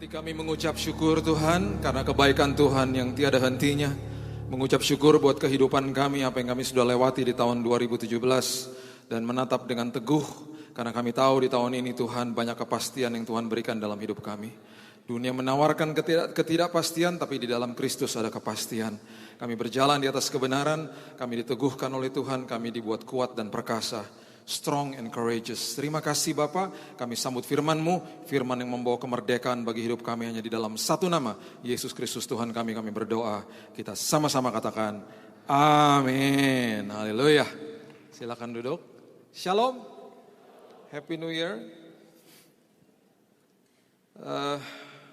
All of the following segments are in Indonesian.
Hati kami mengucap syukur Tuhan karena kebaikan Tuhan yang tiada hentinya. Mengucap syukur buat kehidupan kami, apa yang kami sudah lewati di tahun 2017. Dan menatap dengan teguh karena kami tahu di tahun ini Tuhan banyak kepastian yang Tuhan berikan dalam hidup kami. Dunia menawarkan ketidakpastian, tapi di dalam Kristus ada kepastian. Kami berjalan di atas kebenaran, kami diteguhkan oleh Tuhan, kami dibuat kuat dan perkasa. Strong and courageous. Terima kasih Bapa, kami sambut firman-Mu, firman yang membawa kemerdekaan bagi hidup kami hanya di dalam satu nama, Yesus Kristus Tuhan kami berdoa. Kita sama-sama katakan, amin. Haleluya. Silakan duduk. Shalom. Happy New Year.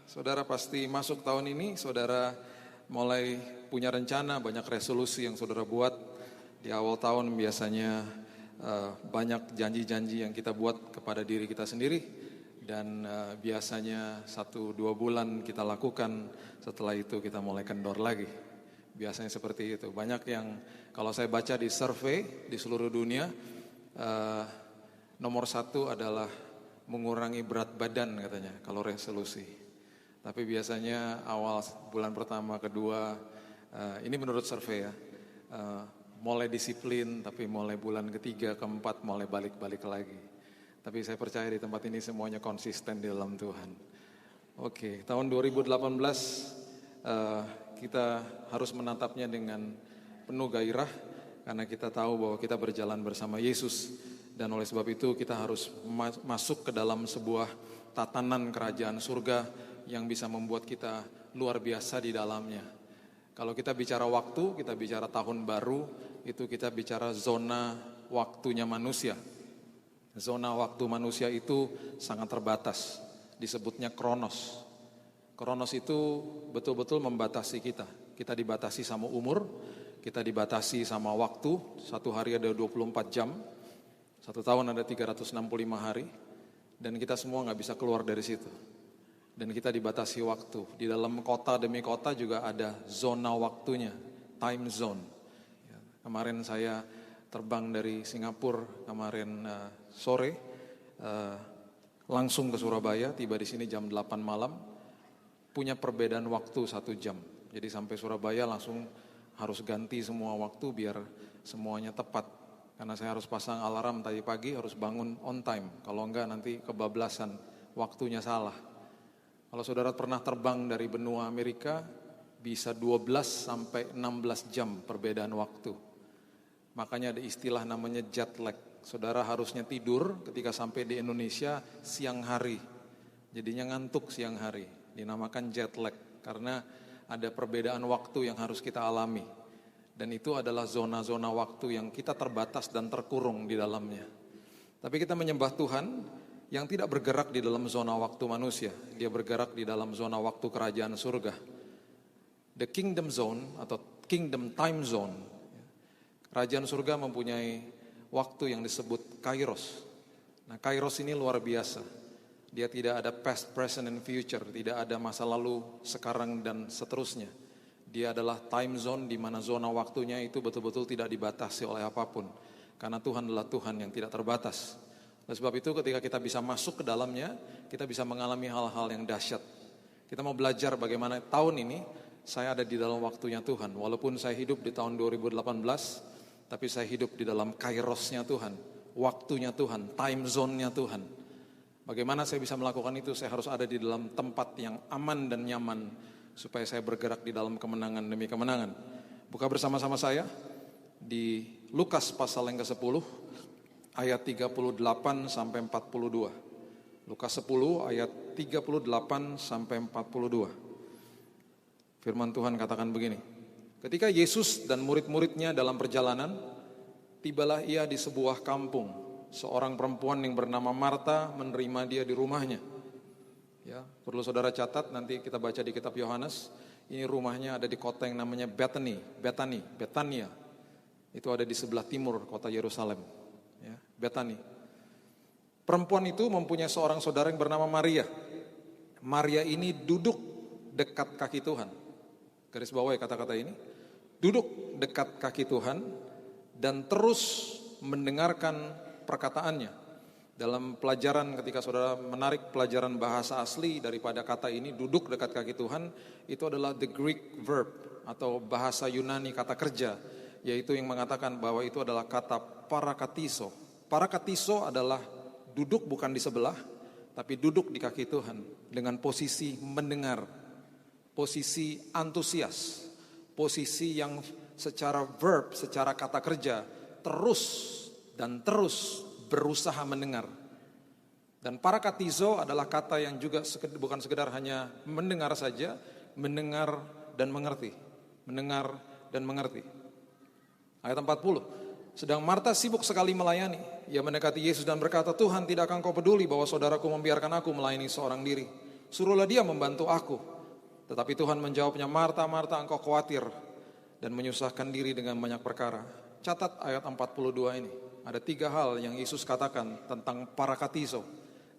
Saudara pasti masuk tahun ini, saudara mulai punya rencana, banyak resolusi yang saudara buat. Di awal tahun biasanya banyak janji-janji yang kita buat kepada diri kita sendiri. Dan biasanya 1-2 bulan kita lakukan, setelah itu kita mulai kendor lagi. Biasanya seperti itu. Banyak yang kalau saya baca di survei di seluruh dunia, nomor 1 adalah mengurangi berat badan katanya kalau resolusi. Tapi biasanya awal bulan pertama, kedua, ini menurut survei ya, mulai disiplin, tapi mulai bulan ketiga, keempat mulai balik-balik lagi. Tapi saya percaya di tempat ini semuanya konsisten di dalam Tuhan. Oke, tahun 2018 kita harus menatapnya dengan penuh gairah, karena kita tahu bahwa kita berjalan bersama Yesus. Dan oleh sebab itu kita harus masuk ke dalam sebuah tatanan kerajaan surga yang bisa membuat kita luar biasa di dalamnya. Kalau kita bicara waktu, kita bicara tahun baru, itu kita bicara zona waktunya manusia. Zona waktu manusia itu sangat terbatas, disebutnya kronos. Kronos itu betul-betul membatasi kita. Kita dibatasi sama umur, kita dibatasi sama waktu, satu hari ada 24 jam, satu tahun ada 365 hari, dan kita semua gak bisa keluar dari situ. Dan kita dibatasi waktu. Di dalam kota demi kota juga ada zona waktunya, time zone. Kemarin saya terbang dari Singapura kemarin sore, langsung ke Surabaya, tiba di sini jam 8 malam, punya perbedaan waktu 1 jam. Jadi sampai Surabaya langsung harus ganti semua waktu biar semuanya tepat. Karena saya harus pasang alarm tadi pagi, harus bangun on time. Kalau enggak nanti kebablasan, waktunya salah. Kalau saudara pernah terbang dari benua Amerika, bisa 12 sampai 16 jam perbedaan waktu. Makanya ada istilah namanya jet lag. Saudara harusnya tidur ketika sampai di Indonesia siang hari. Jadinya ngantuk siang hari. Dinamakan jet lag karena ada perbedaan waktu yang harus kita alami. Dan itu adalah zona-zona waktu yang kita terbatas dan terkurung di dalamnya. Tapi kita menyembah Tuhan yang tidak bergerak di dalam zona waktu manusia. Dia bergerak di dalam zona waktu kerajaan surga. The kingdom zone atau kingdom time zone. Kerajaan surga mempunyai waktu yang disebut kairos. Nah, kairos ini luar biasa. Dia tidak ada past, present, and future. Tidak ada masa lalu, sekarang, dan seterusnya. Dia adalah time zone di mana zona waktunya itu betul-betul tidak dibatasi oleh apapun. Karena Tuhan adalah Tuhan yang tidak terbatas. Oleh sebab itu ketika kita bisa masuk ke dalamnya, kita bisa mengalami hal-hal yang dahsyat. Kita mau belajar bagaimana tahun ini saya ada di dalam waktunya Tuhan. Walaupun saya hidup di tahun 2018, tapi saya hidup di dalam kairosnya Tuhan, waktunya Tuhan, time zone-nya Tuhan. Bagaimana saya bisa melakukan itu? Saya harus ada di dalam tempat yang aman dan nyaman, supaya saya bergerak di dalam kemenangan demi kemenangan. Buka bersama-sama saya di Lukas pasal yang ke-10, ayat 38 sampai 42. Lukas 10 ayat 38 sampai 42. Firman Tuhan katakan begini. Ketika Yesus dan murid-muridnya dalam perjalanan, tibalah ia di sebuah kampung. Seorang perempuan yang bernama Marta menerima dia di rumahnya. Ya, perlu saudara catat, nanti kita baca di kitab Yohanes. Ini rumahnya ada di kota yang namanya Betania. Itu ada di sebelah timur kota Yerusalem. Ya, Betani. Perempuan itu mempunyai seorang saudara yang bernama Maria. Maria ini duduk dekat kaki Tuhan. Garis bawah ya kata-kata ini. Duduk dekat kaki Tuhan dan terus mendengarkan perkataannya. Dalam pelajaran ketika saudara menarik pelajaran bahasa asli daripada kata ini, duduk dekat kaki Tuhan, itu adalah the Greek verb atau bahasa Yunani kata kerja, yaitu yang mengatakan bahwa itu adalah kata parakatiso. Parakatiso adalah duduk bukan di sebelah, tapi duduk di kaki Tuhan dengan posisi mendengar, posisi antusias, posisi yang secara verb, secara kata kerja terus dan terus berusaha mendengar. Dan parakatizo adalah kata yang juga bukan sekedar hanya mendengar saja, mendengar dan mengerti. Mendengar dan mengerti. Ayat 40. Sedang Marta sibuk sekali melayani. Ia mendekati Yesus dan berkata, Tuhan, tidakkah Engkau peduli bahwa saudaraku membiarkan aku melayani seorang diri? Suruhlah dia membantu aku. Tetapi Tuhan menjawabnya, Marta, Marta, engkau khawatir dan menyusahkan diri dengan banyak perkara. Catat ayat 42 ini. Ada 3 hal yang Yesus katakan tentang parakatizo.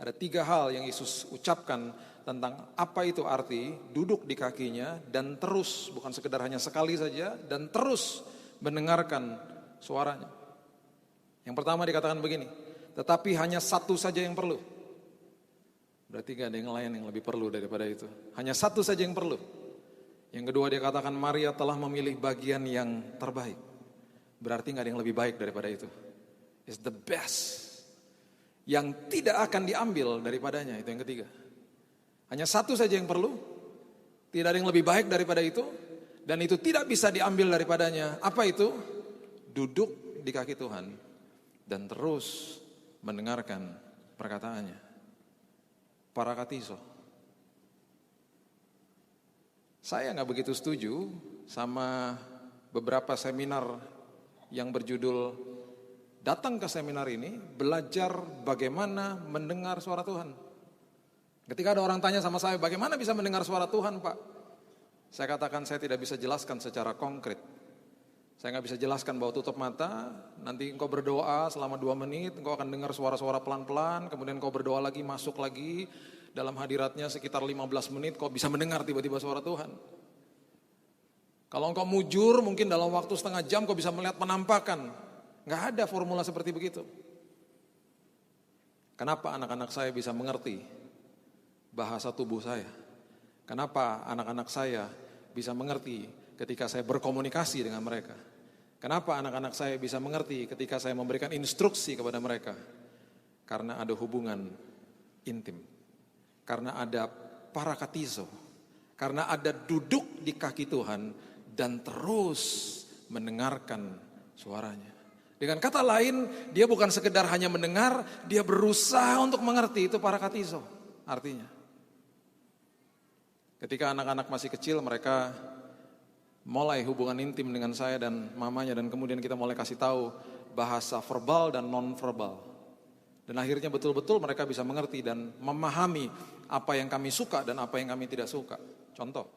Ada 3 hal yang Yesus ucapkan tentang apa itu arti duduk di kakinya dan terus, bukan sekedar hanya sekali saja, dan terus mendengarkan suaranya. Yang pertama dikatakan begini, tetapi hanya satu saja yang perlu. Berarti gak ada yang lain yang lebih perlu daripada itu. Hanya satu saja yang perlu. Yang kedua dia katakan Maria telah memilih bagian yang terbaik. Berarti gak ada yang lebih baik daripada itu. It's the best. Yang tidak akan diambil daripadanya, itu yang ketiga. Hanya satu saja yang perlu. Tidak ada yang lebih baik daripada itu. Dan itu tidak bisa diambil daripadanya. Apa itu? Duduk di kaki Tuhan. Dan terus mendengarkan perkataannya. Parakatizo. Saya gak begitu setuju sama beberapa seminar yang berjudul datang ke seminar ini, belajar bagaimana mendengar suara Tuhan. Ketika ada orang tanya sama saya, bagaimana bisa mendengar suara Tuhan, Pak? Saya katakan saya tidak bisa jelaskan secara konkret. Saya nggak bisa jelaskan bahwa tutup mata, nanti engkau berdoa selama 2 menit, engkau akan dengar suara-suara pelan-pelan, kemudian engkau berdoa lagi, masuk lagi, dalam hadiratnya sekitar 15 menit, kau bisa mendengar tiba-tiba suara Tuhan. Kalau engkau mujur, mungkin dalam waktu setengah jam kau bisa melihat penampakan. Nggak ada formula seperti begitu. Kenapa anak-anak saya bisa mengerti bahasa tubuh saya? Kenapa anak-anak saya bisa mengerti ketika saya berkomunikasi dengan mereka? Kenapa anak-anak saya bisa mengerti ketika saya memberikan instruksi kepada mereka? Karena ada hubungan intim. Karena ada parakatizo. Karena ada duduk di kaki Tuhan dan terus mendengarkan suaranya. Dengan kata lain, dia bukan sekedar hanya mendengar, dia berusaha untuk mengerti. Itu parakatizo artinya. Ketika anak-anak masih kecil, mereka mulai hubungan intim dengan saya dan mamanya. Dan kemudian kita mulai kasih tahu bahasa verbal dan non-verbal. Dan akhirnya betul-betul mereka bisa mengerti dan memahami apa yang kami suka dan apa yang kami tidak suka. Contoh,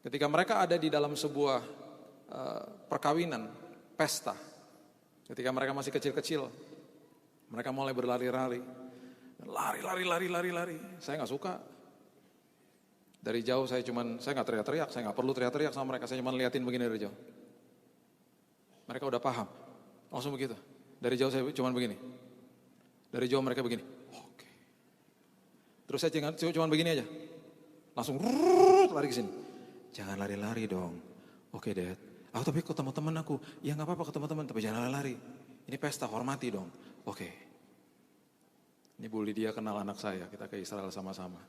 ketika mereka ada di dalam sebuah perkawinan, pesta. Ketika mereka masih kecil-kecil, mereka mulai berlari-lari. Lari. Saya gak suka. Dari jauh saya gak teriak-teriak, saya gak perlu teriak-teriak sama mereka. Saya cuma liatin begini dari jauh. Mereka udah paham, langsung begitu. Dari jauh saya cuma begini. Dari jauh mereka begini. Oke. Terus saya cuma begini aja. Langsung lari ke sini. Jangan lari-lari dong. Oke, Dad. Tapi ketemu teman aku, ya gak apa-apa ketemu teman, tapi jangan lari. Ini pesta, hormati dong. Oke. Ini Bu Lydia kenal anak saya, kita ke Israel sama-sama.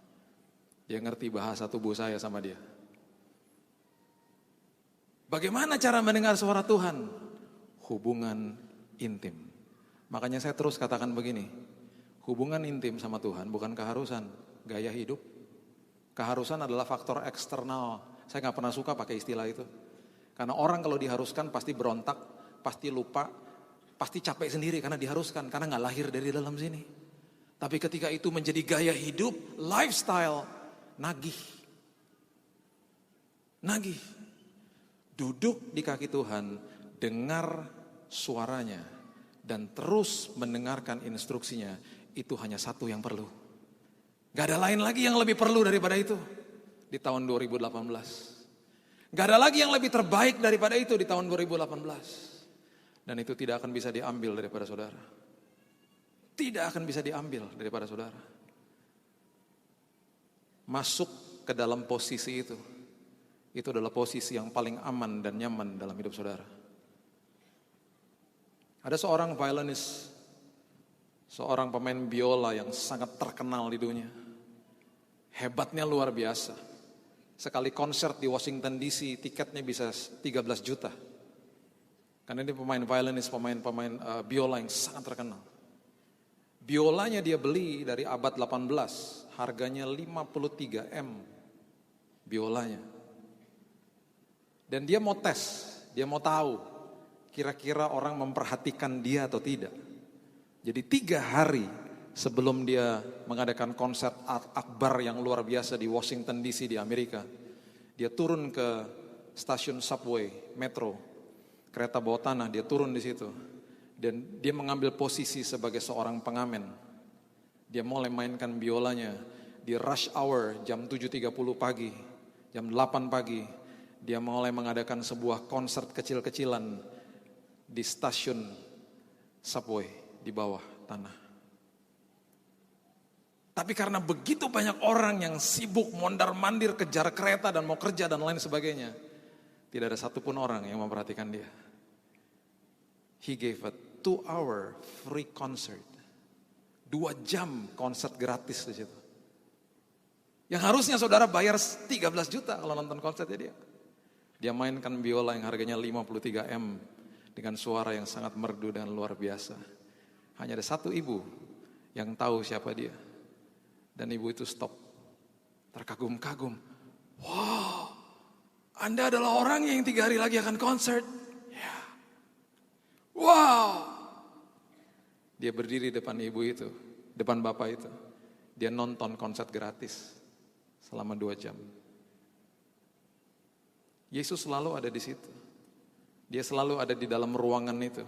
Dia ngerti bahasa tubuh saya sama dia. Bagaimana cara mendengar suara Tuhan? Hubungan intim. Makanya saya terus katakan begini, hubungan intim sama Tuhan bukan keharusan, gaya hidup. Keharusan adalah faktor eksternal. Saya gak pernah suka pakai istilah itu. Karena orang kalau diharuskan pasti berontak, pasti lupa, pasti capek sendiri karena diharuskan, karena gak lahir dari dalam sini. Tapi ketika itu menjadi gaya hidup, lifestyle, nagih. Duduk di kaki Tuhan, dengar suaranya, dan terus mendengarkan instruksinya, itu hanya satu yang perlu. Gak ada lain lagi yang lebih perlu daripada itu di tahun 2018. Gak ada lagi yang lebih terbaik daripada itu di tahun 2018. Dan itu tidak akan bisa diambil daripada saudara. tidak akan bisa diambil daripada saudara. Masuk ke dalam posisi itu adalah posisi yang paling aman dan nyaman dalam hidup saudara. Ada seorang violinist, seorang pemain biola yang sangat terkenal di dunia. Hebatnya luar biasa. Sekali konser di Washington DC, tiketnya bisa 13 juta. Karena ini pemain violinist, pemain biola yang sangat terkenal. Biolanya dia beli dari abad 18, harganya 53 M biolanya. Dan dia mau tes, dia mau tahu kira-kira orang memperhatikan dia atau tidak. Jadi 3 hari sebelum dia mengadakan konser akbar yang luar biasa di Washington DC di Amerika, dia turun ke stasiun subway, metro, kereta bawah tanah, dia turun di situ. Dan dia mengambil posisi sebagai seorang pengamen. Dia mulai mainkan biolanya di rush hour jam 7.30 pagi, jam 8 pagi. Dia mulai mengadakan sebuah konser kecil-kecilan di stasiun subway di bawah tanah. Tapi karena begitu banyak orang yang sibuk mondar-mandir kejar kereta dan mau kerja dan lain sebagainya, tidak ada satupun orang yang memperhatikan dia. He gave a 2-hour free concert. 2 jam konser gratis di situ. Yang harusnya saudara bayar 13 juta kalau nonton konsernya dia. Dia mainkan biola yang harganya 53 M dengan suara yang sangat merdu dan luar biasa. Hanya ada satu ibu yang tahu siapa dia. Dan ibu itu stop. Terkagum-kagum. Wow, Anda adalah orang yang 3 hari lagi akan konser. Ya. Wow. Dia berdiri depan ibu itu, depan bapak itu. Dia nonton konser gratis selama 2 jam. Yesus selalu ada di situ. Dia selalu ada di dalam ruangan itu,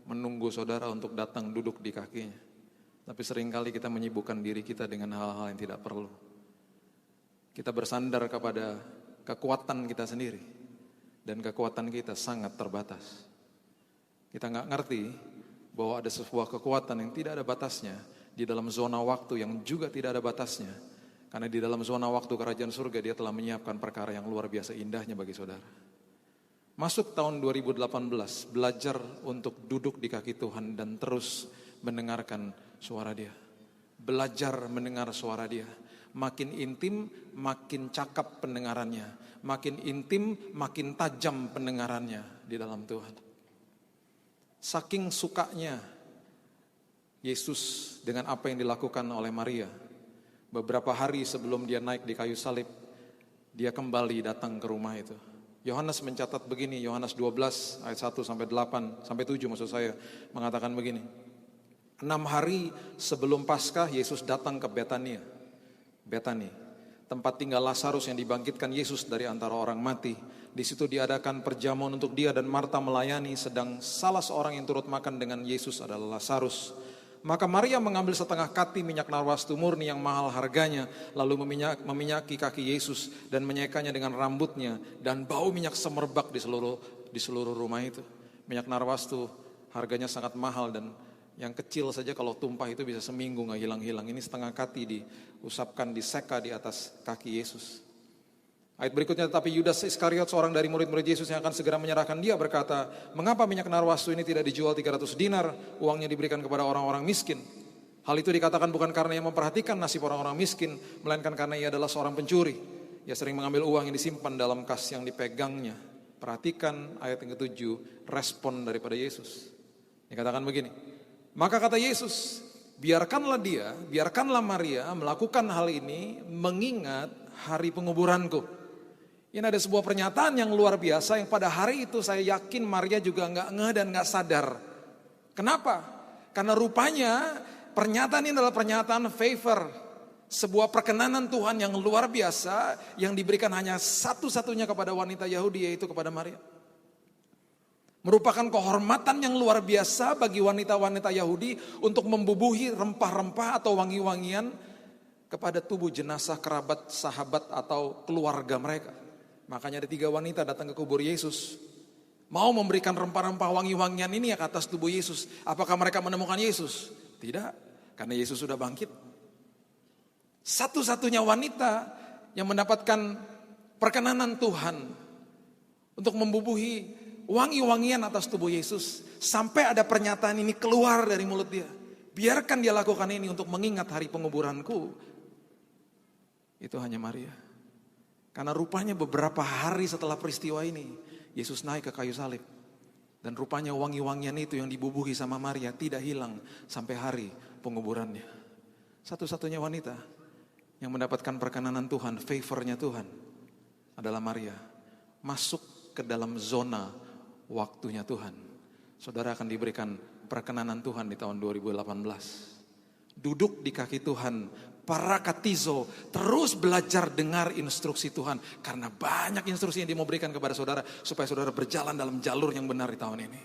menunggu saudara untuk datang duduk di kakinya. Tapi seringkali kita menyibukkan diri kita dengan hal-hal yang tidak perlu. Kita bersandar kepada kekuatan kita sendiri. Dan kekuatan kita sangat terbatas. Kita nggak ngerti bahwa ada sebuah kekuatan yang tidak ada batasnya di dalam zona waktu yang juga tidak ada batasnya. Karena di dalam zona waktu kerajaan surga dia telah menyiapkan perkara yang luar biasa indahnya bagi saudara. Masuk tahun 2018, belajar untuk duduk di kaki Tuhan dan terus mendengarkan suara dia. Belajar mendengar suara dia. Makin intim, makin cakap pendengarannya. Makin intim, makin tajam pendengarannya di dalam Tuhan. Saking sukanya Yesus dengan apa yang dilakukan oleh Maria. Beberapa hari sebelum dia naik di kayu salib, dia kembali datang ke rumah itu. Yohanes mencatat begini, Yohanes 12 ayat 1 sampai 8 sampai 7 maksud saya, mengatakan begini. 6 hari sebelum Paskah Yesus datang ke Betani, tempat tinggal Lazarus yang dibangkitkan Yesus dari antara orang mati. Di situ diadakan perjamuan untuk dia dan Marta melayani, sedang salah seorang yang turut makan dengan Yesus adalah Lazarus. Maka Maria mengambil setengah kati minyak narwastu murni yang mahal harganya, lalu meminyaki kaki Yesus dan menyekanya dengan rambutnya, dan bau minyak semerbak di seluruh rumah itu. Minyak narwastu harganya sangat mahal dan yang kecil saja kalau tumpah itu bisa seminggu gak hilang-hilang. Ini setengah kati diusapkan, diseka di atas kaki Yesus. Ayat berikutnya, tetapi Yudas Iskariot, seorang dari murid-murid Yesus yang akan segera menyerahkan dia, berkata, mengapa minyak narwastu ini tidak dijual 300 dinar, uangnya diberikan kepada orang-orang miskin? Hal itu dikatakan bukan karena ia memperhatikan nasib orang-orang miskin, melainkan karena ia adalah seorang pencuri. Ia sering mengambil uang yang disimpan dalam kas yang dipegangnya. Perhatikan ayat yang ke-7, respon daripada Yesus. Dikatakan begini, maka kata Yesus, biarkanlah Maria melakukan hal ini mengingat hari penguburanku. Ini ada sebuah pernyataan yang luar biasa yang pada hari itu saya yakin Maria juga nggak ngeh dan nggak sadar. Kenapa? Karena rupanya pernyataan ini adalah pernyataan favor. Sebuah perkenanan Tuhan yang luar biasa yang diberikan hanya satu-satunya kepada wanita Yahudi, yaitu kepada Maria. Merupakan kehormatan yang luar biasa bagi wanita-wanita Yahudi untuk membubuhi rempah-rempah atau wangi-wangian kepada tubuh jenazah kerabat, sahabat atau keluarga mereka. Makanya ada 3 wanita datang ke kubur Yesus. Mau memberikan rempah-rempah wangi-wangian ini ke atas tubuh Yesus. Apakah mereka menemukan Yesus? Tidak. Karena Yesus sudah bangkit. Satu-satunya wanita yang mendapatkan perkenanan Tuhan untuk membubuhi wangi-wangian atas tubuh Yesus. Sampai ada pernyataan ini keluar dari mulut dia. Biarkan dia lakukan ini untuk mengingat hari penguburanku. Itu hanya Maria. Karena rupanya beberapa hari setelah peristiwa ini, Yesus naik ke kayu salib. Dan rupanya wangi-wangian itu yang dibubuhi sama Maria tidak hilang sampai hari penguburannya. Satu-satunya wanita yang mendapatkan perkenanan Tuhan, favornya Tuhan adalah Maria. Masuk ke dalam zona waktunya Tuhan. Saudara akan diberikan perkenanan Tuhan di tahun 2018. Duduk di kaki Tuhan, para katizo, terus belajar dengar instruksi Tuhan. Karena banyak instruksi yang dia mau berikan kepada saudara, supaya saudara berjalan dalam jalur yang benar di tahun ini.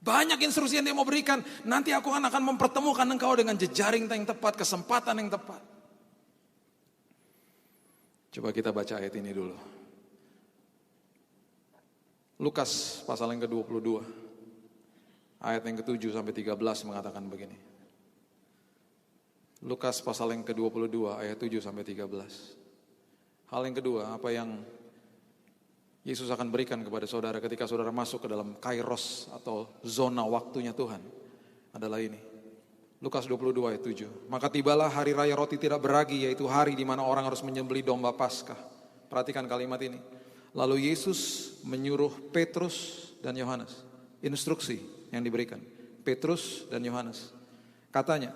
Banyak instruksi yang dia mau berikan. Nanti aku akan mempertemukan engkau dengan jejaring yang tepat, kesempatan yang tepat. Coba kita baca ayat ini dulu. Lukas pasal yang ke-22. Ayat yang ke-7 sampai 13 mengatakan begini. Lukas pasal yang ke-22 ayat 7 sampai 13. Hal yang kedua, apa yang Yesus akan berikan kepada saudara ketika saudara masuk ke dalam kairos atau zona waktunya Tuhan adalah ini. Lukas 22 ayat 7. Maka tibalah hari raya roti tidak beragi, yaitu hari di mana orang harus menyembelih domba Paskah. Perhatikan kalimat ini. Lalu Yesus menyuruh Petrus dan Yohanes. Instruksi yang diberikan. Petrus dan Yohanes. Katanya,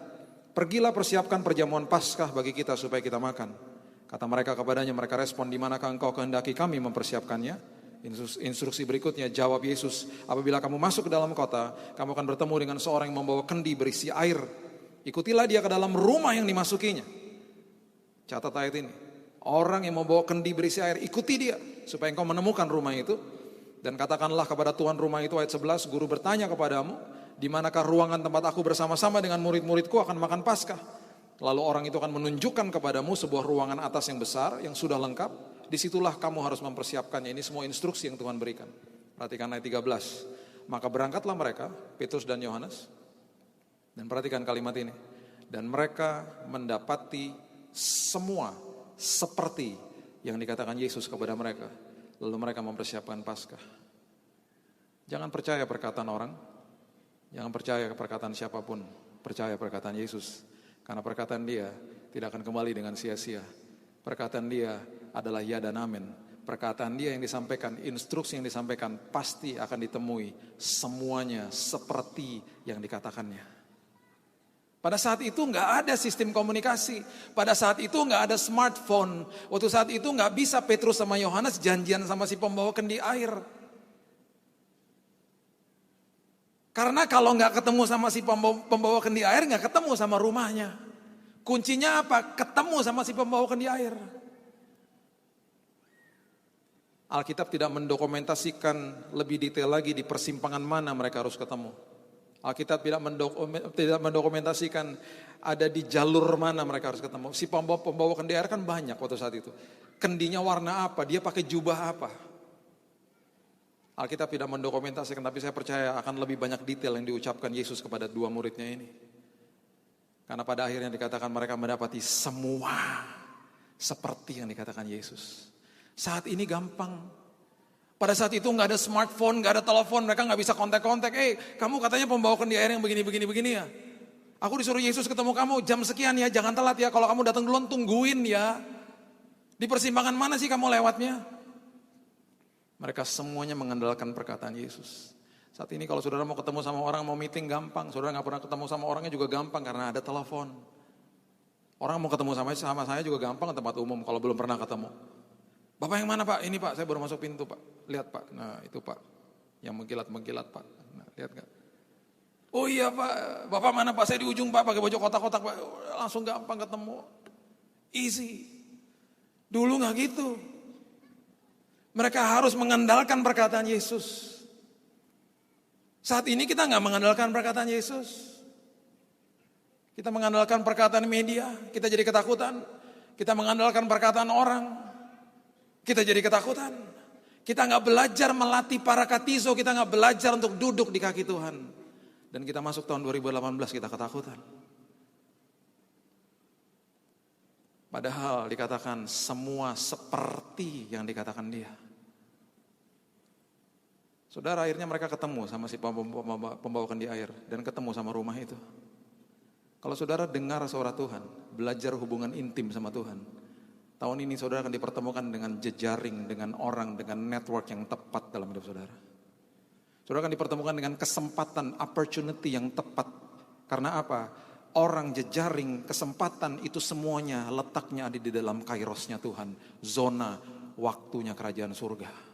pergilah persiapkan perjamuan Paskah bagi kita supaya kita makan. Kata mereka kepadanya, mereka respon, di manakah engkau kehendaki kami mempersiapkannya? Instruksi berikutnya, jawab Yesus, apabila kamu masuk ke dalam kota, kamu akan bertemu dengan seorang yang membawa kendi berisi air. Ikutilah dia ke dalam rumah yang dimasukinya. Catat ayat ini. Orang yang membawa kendi berisi air, ikuti dia supaya engkau menemukan rumah itu. Dan katakanlah kepada tuan rumah itu, ayat 11, guru bertanya kepadamu, di manakah ruangan tempat aku bersama-sama dengan murid-muridku akan makan Paskah? Lalu orang itu akan menunjukkan kepadamu sebuah ruangan atas yang besar, yang sudah lengkap. Disitulah kamu harus mempersiapkannya. Ini semua instruksi yang Tuhan berikan. Perhatikan ayat 13. Maka berangkatlah mereka, Petrus dan Yohanes. Dan perhatikan kalimat ini. Dan mereka mendapati semua seperti yang dikatakan Yesus kepada mereka. Lalu mereka mempersiapkan Paskah. Jangan percaya perkataan orang. Jangan percaya perkataan siapapun. Percaya perkataan Yesus. Karena perkataan dia tidak akan kembali dengan sia-sia. Perkataan dia adalah ya dan amin. Perkataan dia yang disampaikan, instruksi yang disampaikan pasti akan ditemui semuanya seperti yang dikatakannya. Pada saat itu nggak ada sistem komunikasi. Pada saat itu nggak ada smartphone. Waktu saat itu nggak bisa Petrus sama Yohanes janjian sama si pembawa kendi air. Karena kalau nggak ketemu sama si pembawa kendi air, nggak ketemu sama rumahnya. Kuncinya apa? Ketemu sama si pembawa kendi air. Alkitab tidak mendokumentasikan lebih detail lagi di persimpangan mana mereka harus ketemu. Alkitab tidak mendokumentasikan ada di jalur mana mereka harus ketemu. Si pembawa kendi air kan banyak waktu saat itu. Kendinya warna apa? Dia pakai jubah apa? Alkitab tidak mendokumentasikan, tapi saya percaya akan lebih banyak detail yang diucapkan Yesus kepada dua muridnya ini. Karena pada akhirnya dikatakan mereka mendapati semua seperti yang dikatakan Yesus. Saat ini gampang. Pada saat itu nggak ada smartphone, nggak ada telepon, mereka nggak bisa kontak-kontak. Kamu katanya pembawa kendi air yang begini ya. Aku disuruh Yesus ketemu kamu jam sekian ya, jangan telat ya. Kalau kamu datang duluan tungguin ya. Di persimpangan mana sih kamu lewatnya? Mereka semuanya mengandalkan perkataan Yesus. Saat ini kalau saudara mau ketemu sama orang, mau meeting gampang. Saudara nggak pernah ketemu sama orangnya juga gampang karena ada telepon. Orang mau ketemu sama saya juga gampang ke tempat umum kalau belum pernah ketemu. Bapak yang mana Pak? Ini Pak, saya baru masuk pintu Pak. Lihat Pak, nah itu Pak. Yang mengkilat-mengkilat Pak. Nah, lihat gak? Oh iya Pak, Bapak mana Pak? Saya di ujung Pak, pakai baju kotak-kotak Pak. Langsung gampang ketemu. Easy. Dulu gak gitu. Mereka harus mengandalkan perkataan Yesus. Saat ini kita gak mengandalkan perkataan Yesus. Kita mengandalkan perkataan media, kita jadi ketakutan. Kita mengandalkan perkataan orang. Kita jadi ketakutan. Kita gak belajar melatih para katizo. Kita gak belajar untuk duduk di kaki Tuhan. Dan kita masuk tahun 2018 kita ketakutan. Padahal dikatakan semua seperti yang dikatakan dia. Saudara, akhirnya mereka ketemu sama si pembawa kendi air dan ketemu sama rumah itu. Kalau saudara dengar suara Tuhan, belajar hubungan intim sama Tuhan, tahun ini saudara akan dipertemukan dengan jejaring, dengan orang, dengan network yang tepat dalam hidup saudara. Saudara akan dipertemukan dengan kesempatan, opportunity yang tepat. Karena apa? Orang, jejaring, kesempatan itu semuanya letaknya ada di dalam kairosnya Tuhan. Zona waktunya kerajaan surga.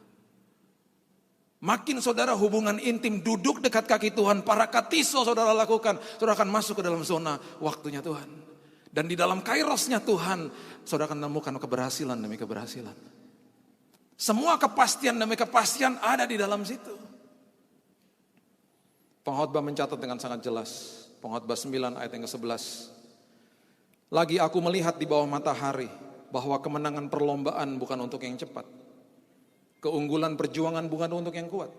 Makin saudara hubungan intim, duduk dekat kaki Tuhan, para katiso saudara lakukan, saudara akan masuk ke dalam zona waktunya Tuhan. Dan di dalam kairosnya Tuhan, saudara akan menemukan keberhasilan demi keberhasilan. Semua kepastian demi kepastian ada di dalam situ. Pengkhotbah mencatat dengan sangat jelas. Pengkhotbah 9 ayat yang ke-11. Lagi aku melihat di bawah matahari bahwa kemenangan perlombaan bukan untuk yang cepat. Keunggulan perjuangan bukan untuk yang kuat.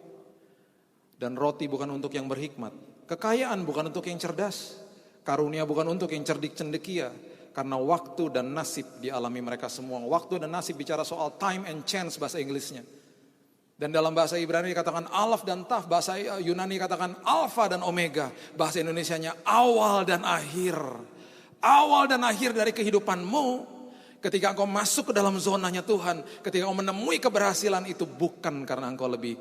Dan roti bukan untuk yang berhikmat. Kekayaan bukan untuk yang cerdas. Karunia bukan untuk yang cerdik cendekia. Karena waktu dan nasib dialami mereka semua. Waktu dan nasib bicara soal time and chance bahasa Inggrisnya. Dan dalam bahasa Ibrani dikatakan alaf dan taf. Bahasa Yunani dikatakan alfa dan omega. Bahasa Indonesianya awal dan akhir. Awal dan akhir dari kehidupanmu. Ketika engkau masuk ke dalam zonanya Tuhan, ketika engkau menemui keberhasilan itu bukan karena engkau lebih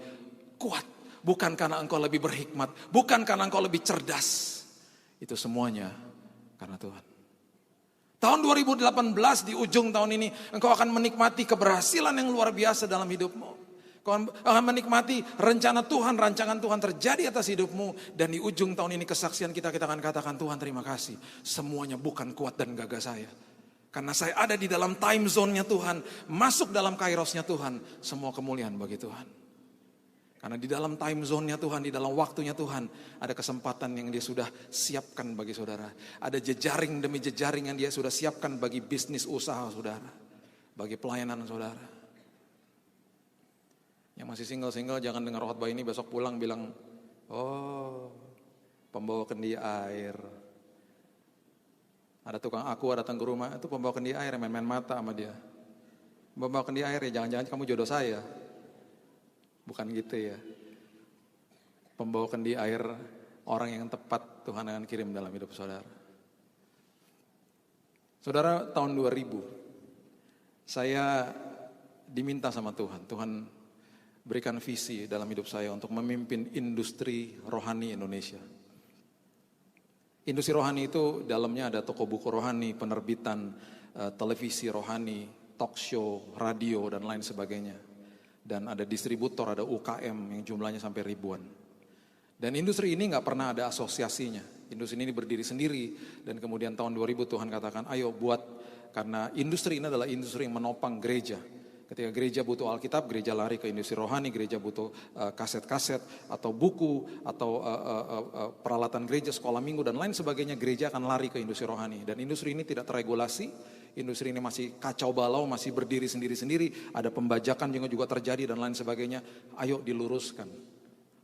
kuat, bukan karena engkau lebih berhikmat, bukan karena engkau lebih cerdas. Itu semuanya karena Tuhan. Tahun 2018 di ujung tahun ini, engkau akan menikmati keberhasilan yang luar biasa dalam hidupmu. Kau akan menikmati rencana Tuhan, rancangan Tuhan terjadi atas hidupmu. Dan di ujung tahun ini kesaksian kita akan katakan, Tuhan terima kasih. Semuanya bukan kuat dan gagah saya. Karena saya ada di dalam time zone-nya Tuhan. Masuk dalam kairosnya Tuhan. Semua kemuliaan bagi Tuhan. Karena di dalam time zone-nya Tuhan, di dalam waktunya Tuhan. Ada kesempatan yang dia sudah siapkan bagi saudara. Ada jejaring demi jejaring yang dia sudah siapkan bagi bisnis usaha saudara. Bagi pelayanan saudara. Yang masih single-single jangan dengar khotbah ini besok pulang bilang, oh pembawa kendi air. Ada tukang aqua datang ke rumah, itu pembawa kendi air, main-main mata sama dia. Pembawa kendi air ya jangan-jangan kamu jodoh saya. Bukan gitu ya. Pembawa kendi air, orang yang tepat Tuhan akan kirim dalam hidup saudara. Saudara, tahun 2000, saya diminta sama Tuhan. Tuhan berikan visi dalam hidup saya untuk memimpin industri rohani Indonesia. Industri rohani itu dalamnya ada toko buku rohani, penerbitan, televisi rohani, talk show, radio, dan lain sebagainya. Dan ada distributor, ada UKM yang jumlahnya sampai ribuan. Dan industri ini gak pernah ada asosiasinya. Industri ini berdiri sendiri dan kemudian tahun 2000 Tuhan katakan, ayo buat, karena industri ini adalah industri yang menopang gereja. Ketika gereja butuh Alkitab, gereja lari ke industri rohani, gereja butuh kaset-kaset atau buku atau peralatan gereja, sekolah minggu dan lain sebagainya, gereja akan lari ke industri rohani. Dan industri ini tidak terregulasi, industri ini masih kacau balau, masih berdiri sendiri-sendiri, ada pembajakan juga terjadi dan lain sebagainya. Ayo diluruskan.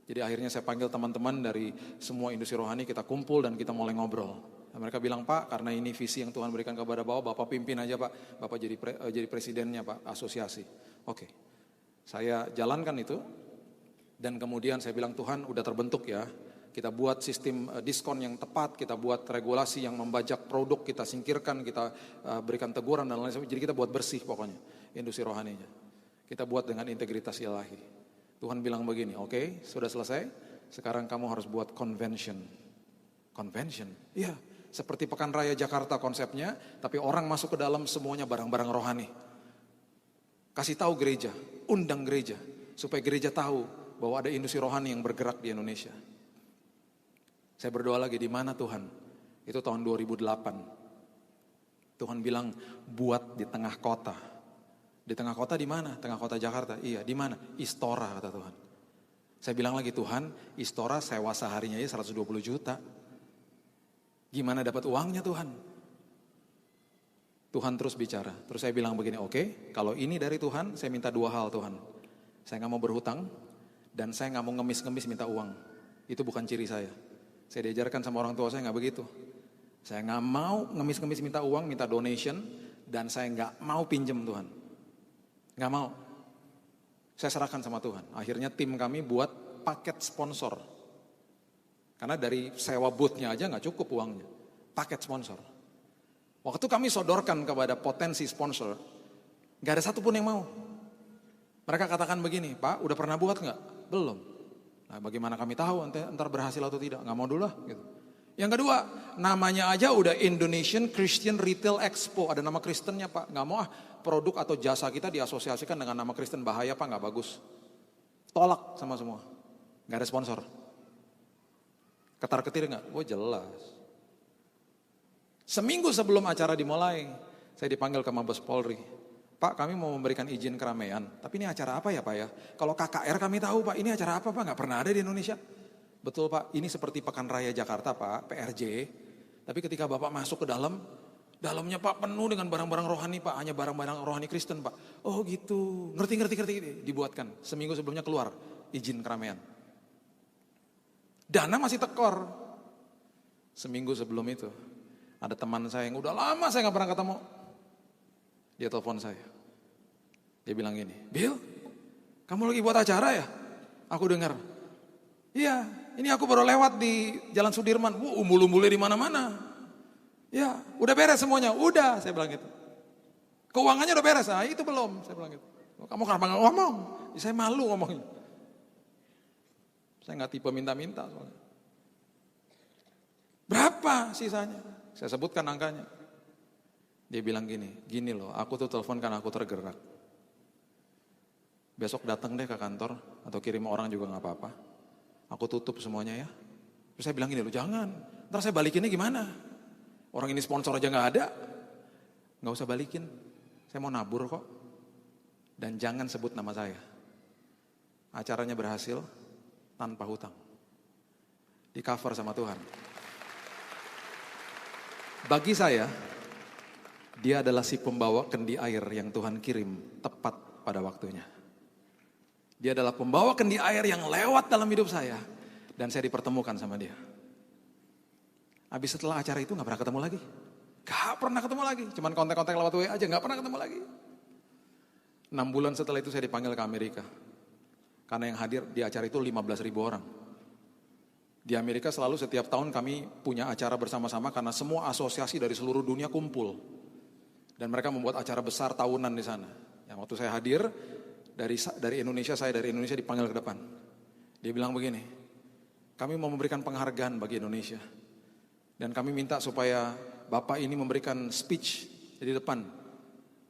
Jadi akhirnya saya panggil teman-teman dari semua industri rohani, kita kumpul dan kita mulai ngobrol. Mereka bilang, Pak, karena ini visi yang Tuhan berikan kepada Bapak pimpin aja Pak. Bapak jadi presidennya Pak, asosiasi. Oke, saya jalankan itu. Dan kemudian saya bilang, Tuhan udah terbentuk ya. Kita buat sistem diskon yang tepat, kita buat regulasi yang membajak produk, kita singkirkan, kita berikan teguran dan lain sebagainya. Jadi kita buat bersih pokoknya, industri rohaninya. Kita buat dengan integritas ilahi. Tuhan bilang begini, oke, sudah selesai. Sekarang kamu harus buat convention. Convention? Iya. Seperti Pekan Raya Jakarta konsepnya, tapi orang masuk ke dalam semuanya barang-barang rohani. Kasih tahu gereja, undang gereja, supaya gereja tahu bahwa ada industri rohani yang bergerak di Indonesia. Saya berdoa lagi, di mana Tuhan? Itu tahun 2008. Tuhan bilang, buat di tengah kota. Di tengah kota di mana? Tengah kota Jakarta. Iya, di mana? Istora, kata Tuhan. Saya bilang lagi, Tuhan, Istora sewa seharinya ya 120 juta. Gimana dapat uangnya Tuhan? Tuhan terus bicara. Terus saya bilang begini, oke, kalau ini dari Tuhan, saya minta dua hal Tuhan. Saya gak mau berhutang, dan saya gak mau ngemis-ngemis minta uang. Itu bukan ciri saya. Saya diajarkan sama orang tua saya gak begitu. Saya gak mau ngemis-ngemis minta uang, minta donation, Dan saya nggak mau pinjem Tuhan. Nggak mau. Saya serahkan sama Tuhan. Akhirnya tim kami buat paket sponsor. Karena dari sewa booth-nya aja nggak cukup uangnya. Paket sponsor. Waktu kami sodorkan kepada potensi sponsor, nggak ada satupun yang mau. Mereka katakan begini, Pak, udah pernah buat nggak? Belum. Nah, bagaimana kami tahu ntar berhasil atau tidak? Nggak mau dulu lah. Gitu. Yang kedua, namanya aja udah Indonesian Christian Retail Expo. Ada nama Kristennya Pak. Nggak mau produk atau jasa kita diasosiasikan dengan nama Kristen. Bahaya Pak, nggak bagus. Tolak sama semua. Nggak ada sponsor. Ketar-ketir nggak? Oh jelas. Seminggu sebelum acara dimulai, saya dipanggil ke Mabes Polri. Pak, kami mau memberikan izin keramaian. Tapi ini acara apa ya Pak ya? Kalau KKR kami tahu Pak, ini acara apa Pak? Nggak pernah ada di Indonesia. Betul Pak, ini seperti Pekan Raya Jakarta Pak, PRJ. Tapi ketika Bapak masuk ke dalamnya Pak penuh dengan barang-barang rohani Pak. Hanya barang-barang rohani Kristen Pak. Oh gitu, ngerti. Dibuatkan, seminggu sebelumnya keluar izin keramaian. Dana masih tekor. Seminggu sebelum itu, ada teman saya yang udah lama saya gak pernah ketemu. Dia telepon saya. Dia bilang gini, Bill, kamu lagi buat acara ya? Aku dengar. Iya, ini aku baru lewat di Jalan Sudirman. Umbul-umbulnya di mana-mana. Ya, udah beres semuanya. Udah, saya bilang gitu. Keuangannya udah beres. Nah, itu belum, saya bilang gitu. Kamu kenapa gak ngomong? Ya, saya malu ngomongnya. Saya gak tipe minta-minta soalnya. Berapa sisanya? Saya sebutkan angkanya. Dia bilang gini loh, aku tuh telepon karena aku tergerak. Besok datang deh ke kantor atau kirim orang juga gak apa-apa. Aku tutup semuanya ya. Terus saya bilang gini loh, jangan. Ntar saya balikinnya gimana? Orang ini sponsor aja gak ada. Gak usah balikin. Saya mau nabur kok. Dan jangan sebut nama saya. Acaranya berhasil tanpa hutang. Di cover sama Tuhan. Bagi saya, dia adalah si pembawa kendi air yang Tuhan kirim tepat pada waktunya. Dia adalah pembawa kendi air yang lewat dalam hidup saya. Dan saya dipertemukan sama dia. Habis setelah acara itu gak pernah ketemu lagi. Gak pernah ketemu lagi. Cuman kontak-kontak lewat WA aja, gak pernah ketemu lagi. 6 bulan setelah itu saya dipanggil ke Amerika. Karena yang hadir di acara itu 15.000 orang. Di Amerika selalu setiap tahun kami punya acara bersama-sama karena semua asosiasi dari seluruh dunia kumpul. Dan mereka membuat acara besar tahunan di sana. Yang waktu saya hadir, dari Indonesia, saya dari Indonesia dipanggil ke depan. Dia bilang begini, kami mau memberikan penghargaan bagi Indonesia. Dan kami minta supaya Bapak ini memberikan speech di depan.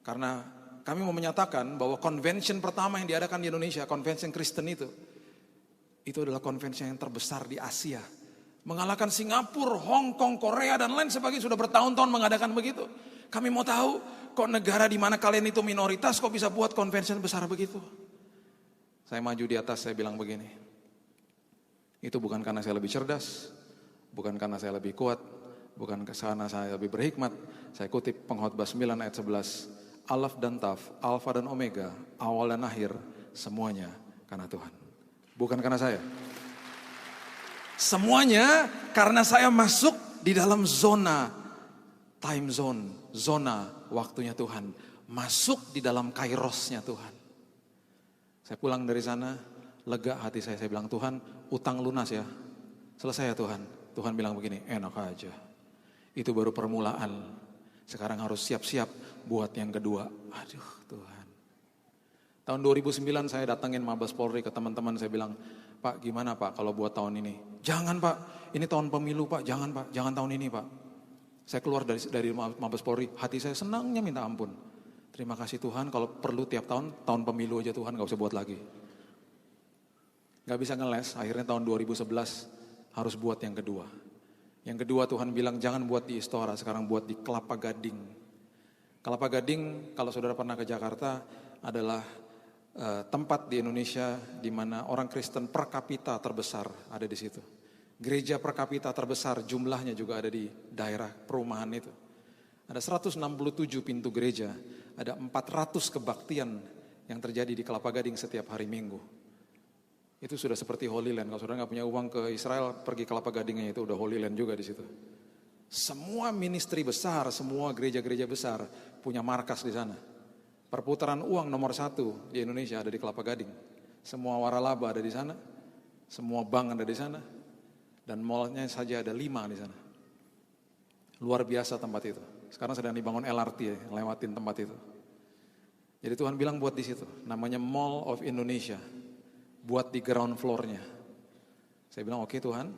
Karena kami mau menyatakan bahwa convention pertama yang diadakan di Indonesia, convention Kristen itu adalah convention yang terbesar di Asia. Mengalahkan Singapura, Hong Kong, Korea, dan lain sebagainya. Sudah bertahun-tahun mengadakan begitu. Kami mau tahu, kok negara di mana kalian itu minoritas, kok bisa buat convention besar begitu? Saya maju di atas, saya bilang begini. Itu bukan karena saya lebih cerdas, bukan karena saya lebih kuat, bukan karena saya lebih berhikmat. Saya kutip Pengkhotbah 9 ayat 11. Alaf dan Taf, Alfa dan Omega, awal dan akhir, semuanya karena Tuhan. Bukan karena saya. Semuanya karena saya masuk di dalam time zona waktunya Tuhan. Masuk di dalam kairosnya Tuhan. Saya pulang dari sana, lega hati saya bilang, Tuhan utang lunas ya. Selesai ya Tuhan. Tuhan bilang begini, enak aja. Itu baru permulaan. Sekarang harus siap-siap buat yang kedua. Aduh Tuhan. Tahun 2009 saya datangin Mabes Polri ke teman-teman, saya bilang, Pak gimana Pak kalau buat tahun ini? Jangan Pak, ini tahun pemilu Pak, jangan Pak, jangan tahun ini Pak. Saya keluar dari Mabes Polri, hati saya senangnya minta ampun. Terima kasih Tuhan, kalau perlu tiap tahun pemilu aja Tuhan, gak usah buat lagi. Gak bisa ngeles, akhirnya tahun 2011 harus buat yang kedua. Yang kedua Tuhan bilang jangan buat di Istora, sekarang buat di Kelapa Gading. Kelapa Gading kalau saudara pernah ke Jakarta adalah tempat di Indonesia di mana orang Kristen per kapita terbesar ada di situ. Gereja per kapita terbesar jumlahnya juga ada di daerah perumahan itu. Ada 167 pintu gereja, ada 400 kebaktian yang terjadi di Kelapa Gading setiap hari Minggu. Itu sudah seperti Holy Land. Kalau saudara nggak punya uang ke Israel, pergi Kelapa Gadingnya itu udah Holy Land juga di situ. Semua ministry besar, semua gereja-gereja besar punya markas di sana. Perputaran uang nomor 1 di Indonesia ada di Kelapa Gading. Semua waralaba ada di sana, semua bank ada di sana, dan mallnya saja ada 5 di sana. Luar biasa tempat itu. Sekarang sedang dibangun LRT ya, lewatin tempat itu. Jadi Tuhan bilang buat di situ, namanya Mall of Indonesia, buat di ground floor-nya. Saya bilang oke Tuhan,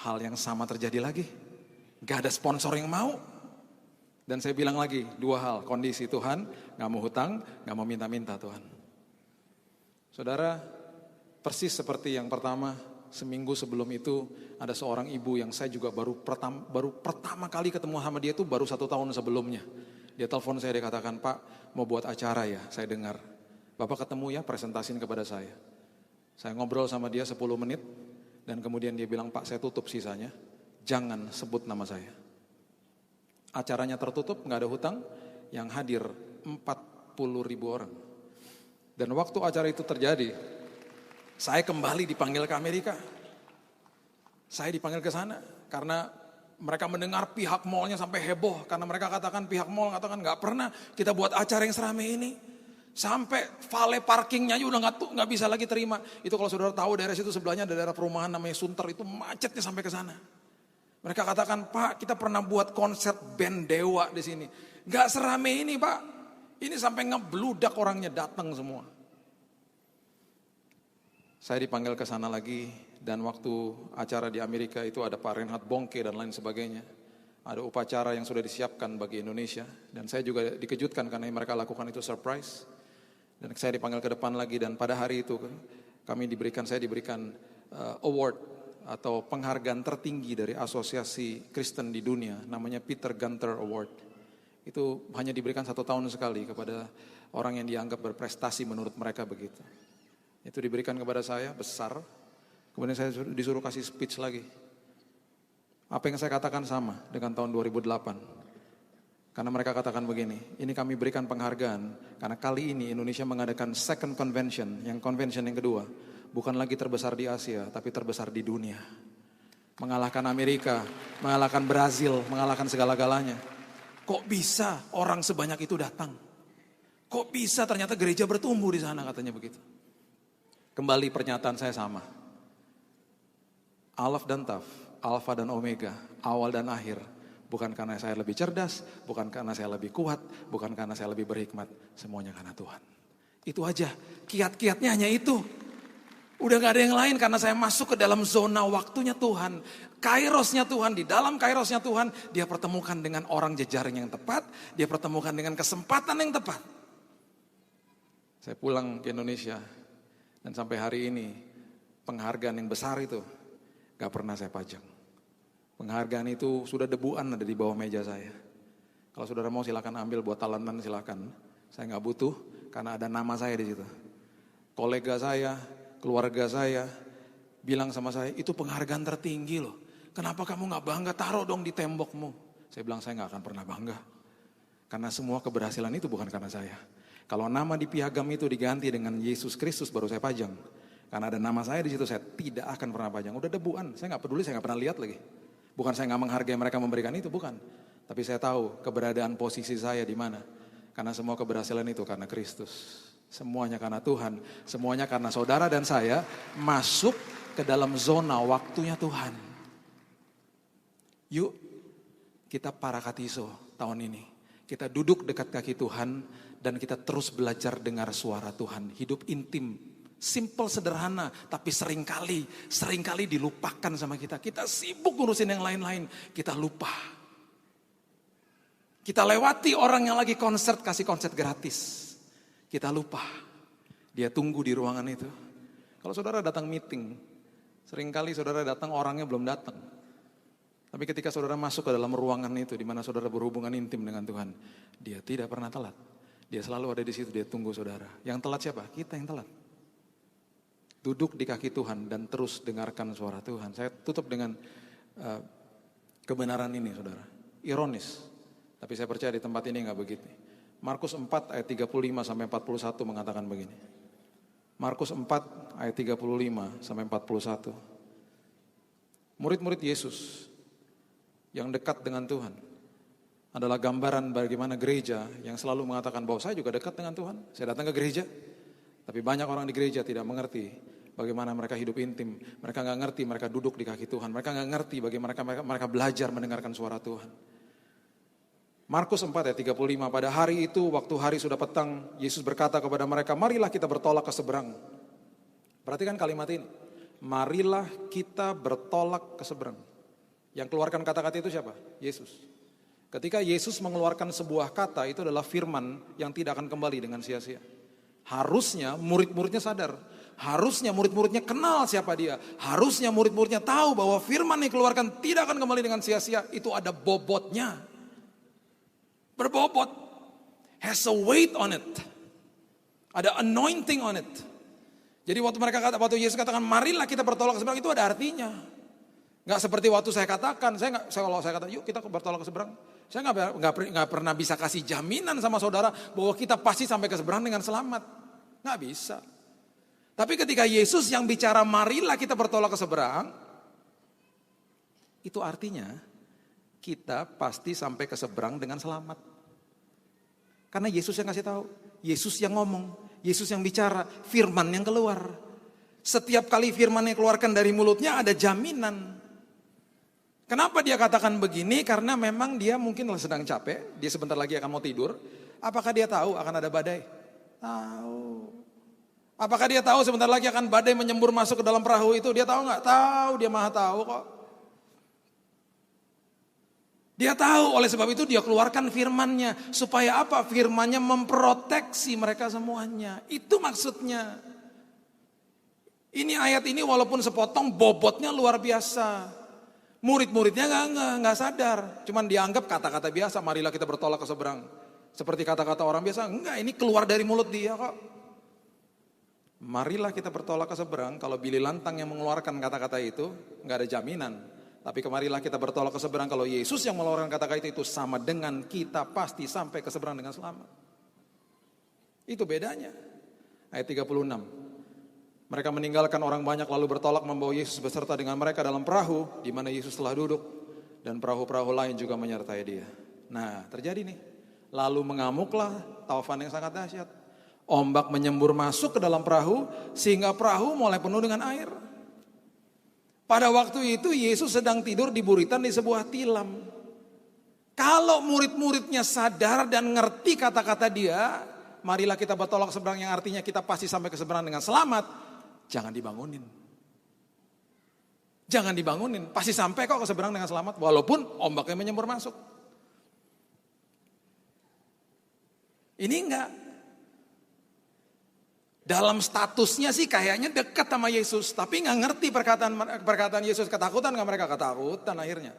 hal yang sama terjadi lagi. Gak ada sponsor yang mau. Dan saya bilang lagi, 2 hal, kondisi Tuhan, gak mau hutang, gak mau minta-minta Tuhan. Saudara, persis seperti yang pertama, seminggu sebelum itu ada seorang ibu yang saya juga baru pertama kali ketemu sama dia itu baru 1 tahun sebelumnya. Dia telepon saya, dia katakan, Pak mau buat acara ya, saya dengar. Bapak ketemu ya, presentasiin kepada saya. Saya ngobrol sama dia 10 menit, dan kemudian dia bilang, Pak saya tutup sisanya. Jangan sebut nama saya. Acaranya tertutup, gak ada hutang, yang hadir 40.000 orang. Dan waktu acara itu terjadi, saya kembali dipanggil ke Amerika. Saya dipanggil ke sana, karena mereka mendengar pihak mallnya sampai heboh. Karena mereka katakan, pihak mall katakan gak pernah kita buat acara yang serame ini. Sampai valet parkingnya aja udah gak bisa lagi terima. Itu kalau saudara tahu daerah situ sebelahnya ada daerah perumahan namanya Sunter, itu macetnya sampai ke sana. Mereka katakan, Pak kita pernah buat konser band Dewa di sini. Gak serame ini Pak. Ini sampai ngebludak orangnya datang semua. Saya dipanggil ke sana lagi, dan waktu acara di Amerika itu ada Pak Reinhard Bonnke dan lain sebagainya. Ada upacara yang sudah disiapkan bagi Indonesia, dan saya juga dikejutkan karena mereka lakukan itu surprise. Dan saya dipanggil ke depan lagi, dan pada hari itu saya diberikan award atau penghargaan tertinggi dari asosiasi Kristen di dunia, namanya Peter Gunter Award. Itu hanya diberikan 1 tahun sekali kepada orang yang dianggap berprestasi menurut mereka begitu. Itu diberikan kepada saya, besar. Kemudian saya disuruh kasih speech lagi. Apa yang saya katakan sama dengan tahun 2008. Karena mereka katakan begini, ini kami berikan penghargaan karena kali ini Indonesia mengadakan second convention, yang convention yang kedua. Bukan lagi terbesar di Asia, tapi terbesar di dunia. Mengalahkan Amerika, mengalahkan Brazil, mengalahkan segala-galanya. Kok bisa orang sebanyak itu datang? Kok bisa ternyata gereja bertumbuh di sana, katanya begitu. Kembali pernyataan saya sama. Alaf dan Taf, Alfa dan Omega, awal dan akhir. Bukan karena saya lebih cerdas, bukan karena saya lebih kuat, bukan karena saya lebih berhikmat. Semuanya karena Tuhan. Itu aja, kiat-kiatnya hanya itu. Udah gak ada yang lain karena saya masuk ke dalam zona waktunya Tuhan. Kairosnya Tuhan, di dalam kairosnya Tuhan, dia pertemukan dengan orang jejaring yang tepat, dia pertemukan dengan kesempatan yang tepat. Saya pulang ke Indonesia, dan sampai hari ini penghargaan yang besar itu gak pernah saya pajang. Penghargaan itu sudah debuan ada di bawah meja saya. Kalau saudara mau silakan ambil buat talenan silakan. Saya gak butuh karena ada nama saya di situ. Kolega saya, keluarga saya bilang sama saya, itu penghargaan tertinggi loh. Kenapa kamu gak bangga? Taruh dong di tembokmu. Saya bilang saya gak akan pernah bangga. Karena semua keberhasilan itu bukan karena saya. Kalau nama di piagam itu diganti dengan Yesus Kristus baru saya pajang. Karena ada nama saya di situ, saya tidak akan pernah pajang. Udah debuan, saya gak peduli, saya gak pernah lihat lagi. Bukan saya gak menghargai mereka memberikan itu, bukan. Tapi saya tahu keberadaan posisi saya di mana. Karena semua keberhasilan itu karena Kristus. Semuanya karena Tuhan, semuanya karena saudara dan saya masuk ke dalam zona waktunya Tuhan. Yuk kita parakatiso tahun ini. Kita duduk dekat kaki Tuhan dan kita terus belajar dengar suara Tuhan. Hidup intim, simple sederhana, tapi seringkali dilupakan sama kita. Kita sibuk ngurusin yang lain-lain, kita lupa. Kita lewati orang yang lagi konser, kasih konser gratis. Kita lupa, dia tunggu di ruangan itu. Kalau saudara datang meeting, seringkali saudara datang orangnya belum datang. Tapi ketika saudara masuk ke dalam ruangan itu, di mana saudara berhubungan intim dengan Tuhan, dia tidak pernah telat. Dia selalu ada di situ, dia tunggu saudara. Yang telat siapa? Kita yang telat. Duduk di kaki Tuhan dan terus dengarkan suara Tuhan. Saya tutup dengan kebenaran ini saudara. Ironis, tapi saya percaya di tempat ini gak begitu. Markus 4 ayat 35 sampai 41 mengatakan begini. Markus 4 ayat 35 sampai 41. Murid-murid Yesus yang dekat dengan Tuhan adalah gambaran bagaimana gereja yang selalu mengatakan bahwa saya juga dekat dengan Tuhan. Saya datang ke gereja, tapi banyak orang di gereja tidak mengerti bagaimana mereka hidup intim. Mereka nggak ngerti, mereka duduk di kaki Tuhan. Mereka nggak ngerti bagaimana mereka belajar mendengarkan suara Tuhan. Markus 4 ayat 35, pada hari itu waktu hari sudah petang, Yesus berkata kepada mereka, marilah kita bertolak ke seberang. Perhatikan kalimat ini, marilah kita bertolak ke seberang. Yang keluarkan kata-kata itu siapa? Yesus. Ketika Yesus mengeluarkan sebuah kata, itu adalah firman yang tidak akan kembali dengan sia-sia. Harusnya murid-muridnya sadar, harusnya murid-muridnya kenal siapa dia, harusnya murid-muridnya tahu bahwa firman yang dikeluarkan tidak akan kembali dengan sia-sia, itu ada bobotnya. Berbobot, has a weight on it, ada anointing on it. Jadi waktu Yesus katakan marilah kita bertolak ke seberang, itu ada artinya. Gak seperti waktu saya katakan, kalau saya katakan yuk kita bertolak ke seberang, saya nggak pernah bisa kasih jaminan sama saudara bahwa kita pasti sampai ke seberang dengan selamat, nggak bisa. Tapi ketika Yesus yang bicara marilah kita bertolak ke seberang, itu artinya kita pasti sampai ke seberang dengan selamat. Karena Yesus yang kasih tahu, Yesus yang ngomong, Yesus yang bicara, firman yang keluar. Setiap kali firman yang keluarkan dari mulutnya ada jaminan. Kenapa dia katakan begini? Karena memang dia mungkin sedang capek, dia sebentar lagi akan mau tidur. Apakah dia tahu akan ada badai? Tahu. Apakah dia tahu sebentar lagi akan badai menyembur masuk ke dalam perahu itu? Dia tahu nggak? Tahu, dia maha tahu kok. Dia tahu, oleh sebab itu dia keluarkan firman-Nya. Supaya apa? Firman-Nya memproteksi mereka semuanya. Itu maksudnya. Ini ayat ini walaupun sepotong bobotnya luar biasa. Murid-muridnya nggak sadar. Cuman dianggap kata-kata biasa, marilah kita bertolak ke seberang. Seperti kata-kata orang biasa. Enggak, ini keluar dari mulut dia kok. Marilah kita bertolak ke seberang. Kalau Billy Lantang yang mengeluarkan kata-kata itu, nggak ada jaminan. Tapi kemarilah kita bertolak ke seberang, kalau Yesus yang mengeluarkan kata-kata itu sama dengan kita pasti sampai ke seberang dengan selamat. Itu bedanya. Ayat 36. Mereka meninggalkan orang banyak lalu bertolak membawa Yesus beserta dengan mereka dalam perahu di mana Yesus telah duduk dan perahu-perahu lain juga menyertai dia. Nah, terjadi nih. Lalu mengamuklah taufan yang sangat dahsyat. Ombak menyembur masuk ke dalam perahu sehingga perahu mulai penuh dengan air. Pada waktu itu Yesus sedang tidur di buritan di sebuah tilam. Kalau murid-muridnya sadar dan ngerti kata-kata dia, marilah kita bertolak ke seberang yang artinya kita pasti sampai ke seberang dengan selamat, jangan dibangunin. Jangan dibangunin, pasti sampai kok ke seberang dengan selamat walaupun ombaknya menyembur masuk. Ini enggak. Dalam statusnya sih kayaknya dekat sama Yesus. Tapi gak ngerti perkataan Yesus. Ketakutan gak mereka? Ketakutan akhirnya.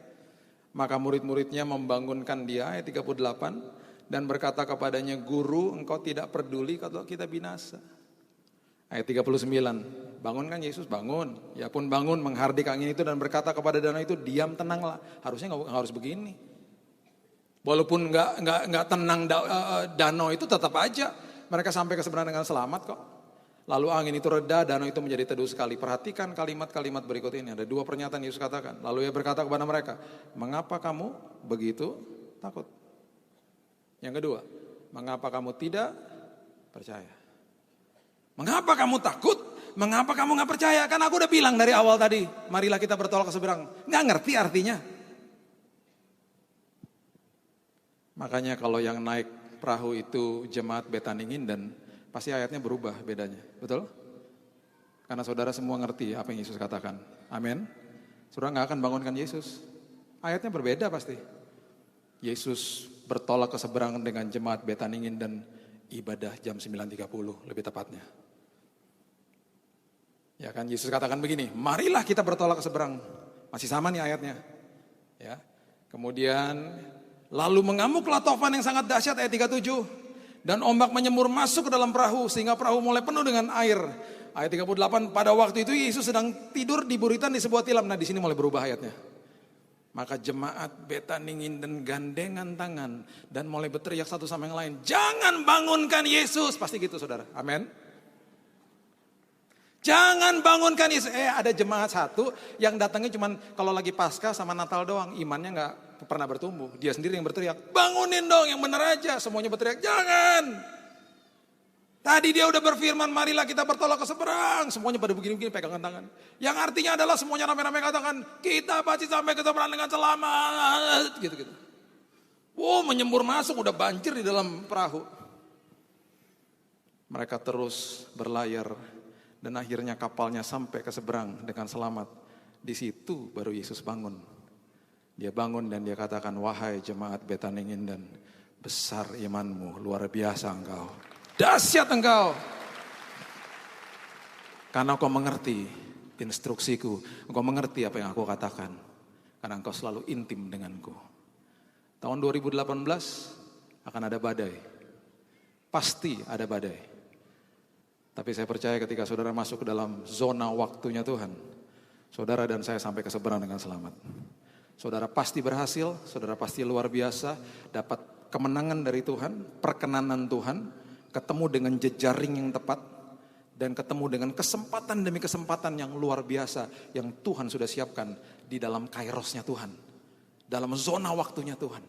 Maka murid-muridnya membangunkan dia, ayat 38. Dan berkata kepadanya, Guru engkau tidak peduli kalau kita binasa. Ayat 39. Bangunkan Yesus, bangun. Ya pun bangun menghardik angin itu dan berkata kepada danau itu, diam tenanglah. Harusnya gak harus begini. Walaupun gak tenang danau itu tetap aja. Mereka sampai ke seberang dengan selamat kok. Lalu angin itu reda, danau itu menjadi teduh sekali. Perhatikan kalimat-kalimat berikut ini. Ada dua pernyataan Yesus katakan. Lalu ia berkata kepada mereka, mengapa kamu begitu takut? Yang kedua, mengapa kamu tidak percaya? Mengapa kamu takut? Mengapa kamu gak percaya? Kan aku udah bilang dari awal tadi, marilah kita bertolak ke seberang. Gak ngerti artinya. Makanya kalau yang naik perahu itu jemaat Betaningin dan pasti ayatnya berubah bedanya, betul? Karena saudara semua ngerti apa yang Yesus katakan, amin. Saudara gak akan bangunkan Yesus, ayatnya berbeda pasti. Yesus bertolak ke seberang dengan jemaat Betaningin dan ibadah jam 9.30 lebih tepatnya. Ya kan Yesus katakan begini, marilah kita bertolak ke seberang, masih sama nih ayatnya. Ya, kemudian lalu mengamuklah taufan yang sangat dahsyat ayat 37. Dan ombak menyembur masuk ke dalam perahu sehingga perahu mulai penuh dengan air. Ayat 38, pada waktu itu Yesus sedang tidur di buritan di sebuah tilam. Nah di sini mulai berubah ayatnya. Maka jemaat Betaningin dan gandengan tangan dan mulai berteriak satu sama yang lain. Jangan bangunkan Yesus. Pasti gitu saudara, amin. Jangan bangunkan ada jemaat satu yang datangnya cuman kalau lagi Paskah sama Natal doang, imannya nggak pernah bertumbuh. Dia sendiri yang berteriak, bangunin dong yang bener aja. Semuanya berteriak, jangan. Tadi dia udah berfirman, marilah kita bertolak ke seberang. Semuanya pada begini-begini pegangan tangan. Yang artinya adalah semuanya rame-rame katakan, kita pasti sampai ke seberang dengan selamat. Gitu-gitu. Menyembur masuk, udah banjir di dalam perahu. Mereka terus berlayar. Dan akhirnya kapalnya sampai ke seberang dengan selamat. Di situ baru Yesus bangun. Dia bangun dan dia katakan, wahai jemaat Betaninginden, besar imanmu, luar biasa engkau. Dahsyat engkau. Karena engkau mengerti instruksiku. Engkau mengerti apa yang aku katakan. Karena engkau selalu intim denganku. Tahun 2018 akan ada badai. Pasti ada badai. Tapi saya percaya ketika saudara masuk ke dalam zona waktunya Tuhan, saudara dan saya sampai ke seberang dengan selamat. Saudara pasti berhasil, saudara pasti luar biasa, dapat kemenangan dari Tuhan, perkenanan Tuhan, ketemu dengan jejaring yang tepat, dan ketemu dengan kesempatan demi kesempatan yang luar biasa yang Tuhan sudah siapkan di dalam kairosnya Tuhan, dalam zona waktunya Tuhan.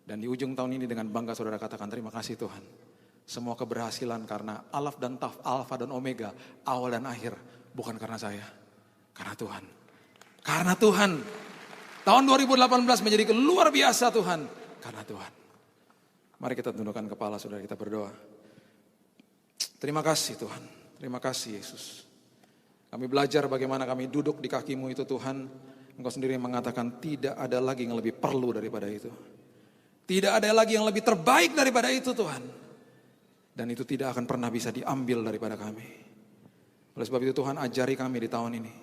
Dan di ujung tahun ini dengan bangga saudara katakan, terima kasih Tuhan. Semua keberhasilan karena Alaf dan Taf, Alfa dan Omega, awal dan akhir. Bukan karena saya, karena Tuhan. Karena Tuhan. Tahun 2018 menjadi luar biasa Tuhan. Karena Tuhan. Mari kita tundukkan kepala saudara, kita berdoa. Terima kasih Tuhan. Terima kasih Yesus. Kami belajar bagaimana kami duduk di kaki-Mu itu Tuhan. Engkau sendiri mengatakan tidak ada lagi yang lebih perlu daripada itu. Tidak ada lagi yang lebih terbaik daripada itu Tuhan. Dan itu tidak akan pernah bisa diambil daripada kami. Oleh sebab itu Tuhan ajari kami di tahun ini.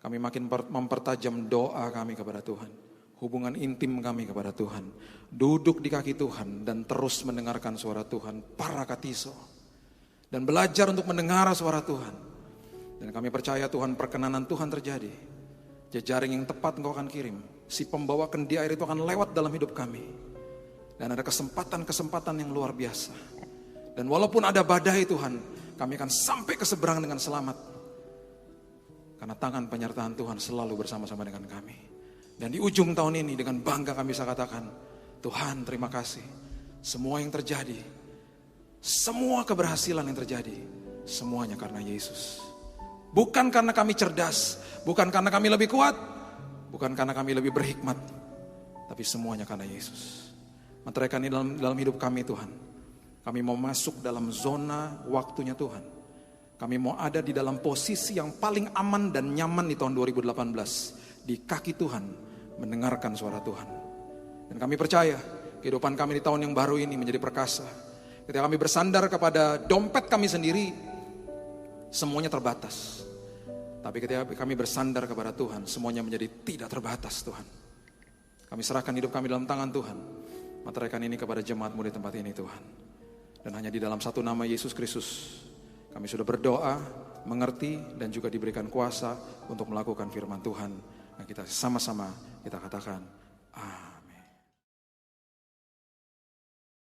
Kami makin mempertajam doa kami kepada Tuhan. Hubungan intim kami kepada Tuhan. Duduk di kaki Tuhan dan terus mendengarkan suara Tuhan. Parakatiso. Dan belajar untuk mendengar suara Tuhan. Dan kami percaya Tuhan perkenanan Tuhan terjadi. Jejaring yang tepat Engkau akan kirim. Si pembawa kendi air itu akan lewat dalam hidup kami. Dan ada kesempatan-kesempatan yang luar biasa. Dan walaupun ada badai Tuhan, kami akan sampai ke seberang dengan selamat. Karena tangan penyertaan Tuhan selalu bersama-sama dengan kami. Dan di ujung tahun ini dengan bangga kami bisa katakan, Tuhan terima kasih. Semua yang terjadi, semua keberhasilan yang terjadi, semuanya karena Yesus. Bukan karena kami cerdas, bukan karena kami lebih kuat, bukan karena kami lebih berhikmat, tapi semuanya karena Yesus. Meteraikan ini dalam hidup kami Tuhan. Kami mau masuk dalam zona waktunya Tuhan. Kami mau ada di dalam posisi yang paling aman dan nyaman di tahun 2018. Di kaki Tuhan, mendengarkan suara Tuhan. Dan kami percaya, kehidupan kami di tahun yang baru ini menjadi perkasa. Ketika kami bersandar kepada dompet kami sendiri, semuanya terbatas. Tapi ketika kami bersandar kepada Tuhan, semuanya menjadi tidak terbatas Tuhan. Kami serahkan hidup kami dalam tangan Tuhan. Meteraikan ini kepada jemaat-Mu di tempat ini Tuhan. Dan hanya di dalam satu nama Yesus Kristus kami sudah berdoa, mengerti dan juga diberikan kuasa untuk melakukan firman Tuhan. Dan kita sama-sama kita katakan amin.